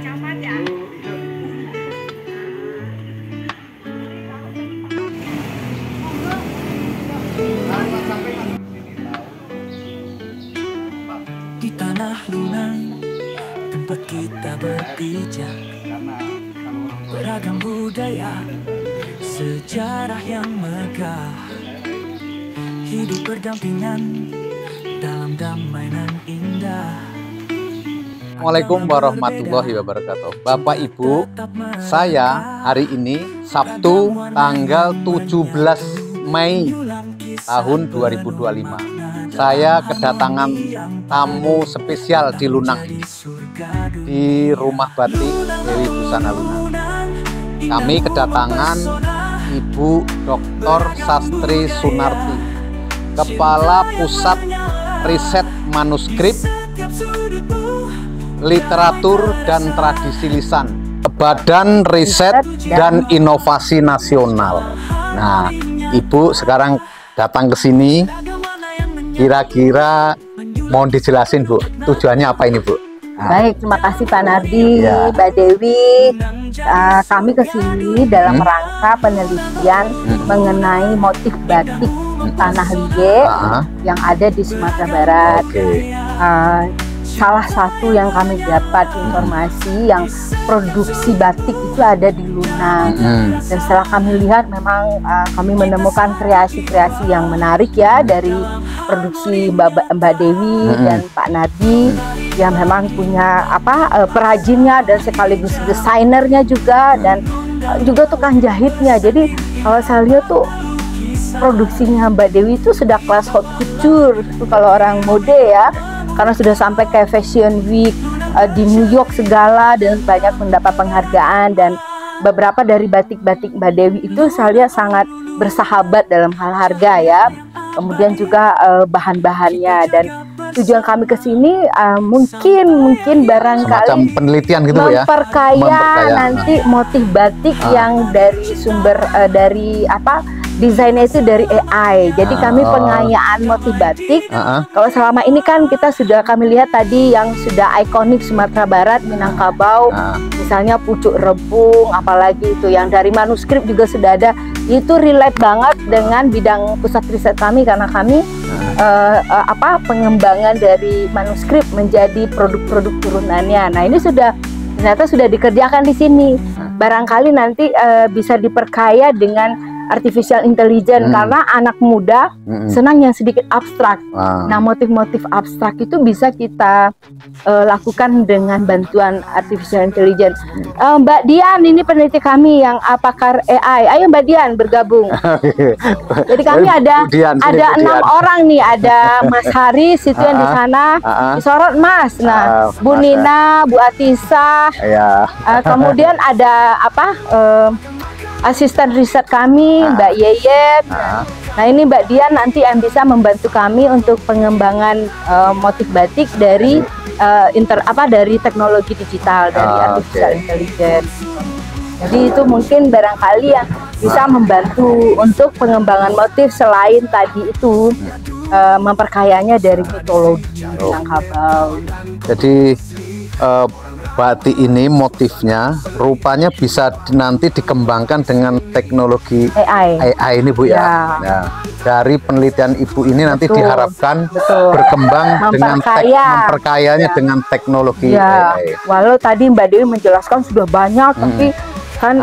Di tanah lunak tempat kita berpijak, beragam budaya, sejarah yang megah, hidup berdampingan dalam damai dan indah. Assalamualaikum warahmatullahi wabarakatuh. Bapak Ibu, saya hari ini Sabtu tanggal 17 Mei tahun 2025. Saya kedatangan tamu spesial di Lunang ini, di Rumah Batik Dewi Busana Lunang. Kami kedatangan Ibu Dr. Sastri Sunarti, Kepala Pusat Riset Manuskrip, Literatur dan Tradisi Lisan, Badan Riset dan Inovasi Nasional. Nah, Ibu sekarang datang ke sini, kira-kira mohon dijelasin Bu, tujuannya apa ini Bu? Baik, terima kasih Pak Nardi, Ya. Mbak Dewi. Kami ke sini dalam rangka penelitian mengenai motif batik tanah liat yang ada di Sumatera Barat. Salah satu yang kami dapat informasi yang produksi batik itu ada di Lunang. Dan setelah kami lihat memang kami menemukan kreasi-kreasi yang menarik ya dari produksi Mbak Dewi dan Pak Nardi yang memang punya perajinnya dan sekaligus desainernya juga dan juga tukang jahitnya. Jadi kalau saya lihat tuh produksinya Mbak Dewi itu sudah kelas haute couture itu kalau orang mode ya, karena sudah sampai ke Fashion Week di New York segala dan banyak mendapat penghargaan. Dan beberapa dari batik-batik Mbak Dewi itu saya lihat sangat bersahabat dalam hal harga ya, kemudian juga bahan-bahannya. Dan tujuan kami ke sini mungkin barangkali semacam penelitian gitu ya, memperkaya nanti motif batik yang dari sumber dari desainnya itu dari AI. Jadi kami pengayaan motif batik. Kalau selama ini kan kami lihat tadi yang sudah ikonik Sumatera Barat, Minangkabau, misalnya pucuk rebung, apalagi itu yang dari manuskrip juga sudah ada. Itu relate banget dengan bidang pusat riset kami karena kami pengembangan dari manuskrip menjadi produk-produk turunannya. Nah, ini ternyata sudah dikerjakan di sini. Barangkali nanti bisa diperkaya dengan artificial intelligence karena anak muda senang yang sedikit abstrak. Nah, motif-motif abstrak itu bisa kita lakukan dengan bantuan artificial intelligence. Mbak Dian, ini peneliti kami yang pakar AI. Ayo Mbak Dian bergabung. Jadi kami ada 6 orang nih, ada Mas Haris itu yang di sana disorot Mas. Nah, Bu Nina, Bu Atisa, kemudian ada asisten riset kami Mbak Yeyet. Nah, ini Mbak Dian nanti yang bisa membantu kami untuk pengembangan motif batik dari dari teknologi digital, dari artificial intelligence. Jadi itu mungkin barangkali yang bisa membantu untuk pengembangan motif selain tadi itu memperkayanya dari mitologi Minangkabau. Jadi batik ini motifnya rupanya bisa nanti dikembangkan dengan teknologi AI ini Bu ya. Nah, dari penelitian Ibu ini nanti diharapkan berkembang dengan memperkayanya dengan teknologi AI. Walau tadi Mbak Dewi menjelaskan sudah banyak, tapi kan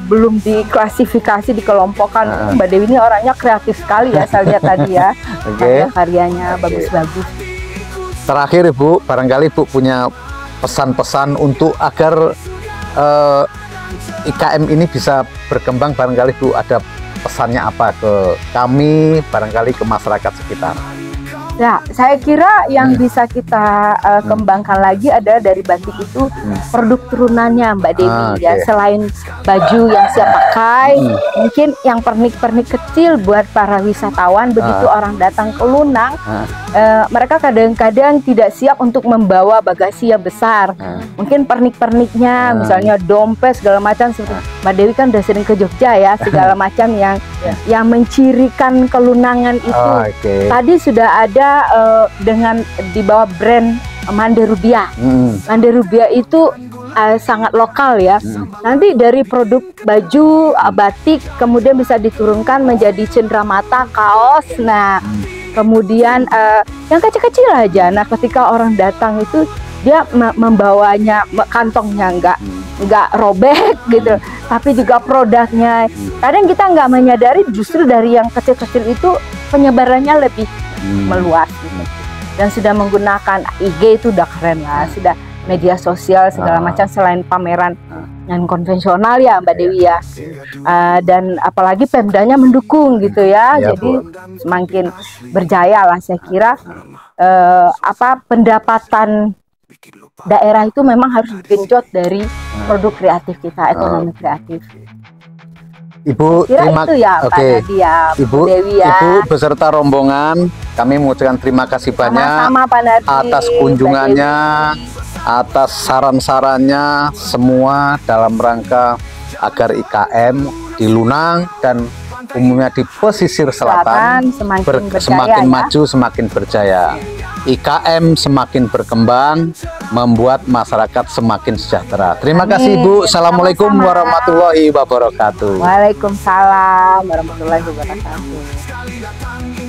belum diklasifikasi, dikelompokkan. Mbak Dewi ini orangnya kreatif sekali ya, saya lihat tadi ya. Karyanya bagus-bagus. Terakhir Ibu, barangkali Ibu punya pesan-pesan untuk agar IKM ini bisa berkembang, barangkali Bu ada pesannya apa ke kami, barangkali ke masyarakat sekitar? Ya, saya kira yang bisa kita kembangkan lagi adalah dari batik itu produk turunannya Mbak Dewi ya. Selain baju yang siap pakai, mungkin yang pernik-pernik kecil buat para wisatawan begitu orang datang ke Lunang. Mereka kadang-kadang tidak siap untuk membawa bagasi yang besar. Mungkin pernik-perniknya, misalnya dompet segala macam. Mbak Dewi kan udah sering ke Jogja ya, segala macam yang mencirikan kelunangan itu. Tadi sudah ada kita dengan di bawah brand Mande Rubia. Mande Rubia itu sangat lokal ya. Nanti dari produk baju, batik, kemudian bisa diturunkan menjadi cenderamata, kaos. Nah, kemudian yang kecil-kecil aja. Nah, ketika orang datang itu dia membawanya, kantongnya nggak robek gitu, tapi juga produknya. Kadang kita nggak menyadari justru dari yang kecil-kecil itu penyebarannya lebih meluas gitu. Dan sudah menggunakan IG itu udah keren lah, sudah media sosial segala macam selain pameran yang konvensional ya Mbak Dewi ya. Dan apalagi Pemdanya mendukung gitu ya, jadi semakin berjaya lah saya kira. Pendapatan daerah itu memang harus digenjot dari produk kreatif kita, ekonomi kreatif. Ibu, terima kasih ya, Ibu Dewi ya. Ibu beserta rombongan, kami mengucapkan terima kasih banyak atas kunjungannya, atas saran-sarannya semua dalam rangka agar IKM di Lunang dan umumnya di pesisir selatan semakin maju, semakin berjaya. IKM semakin berkembang, membuat masyarakat semakin sejahtera. Terima kasih Ibu. Assalamualaikum warahmatullahi wabarakatuh. Waalaikumsalam warahmatullahi wabarakatuh.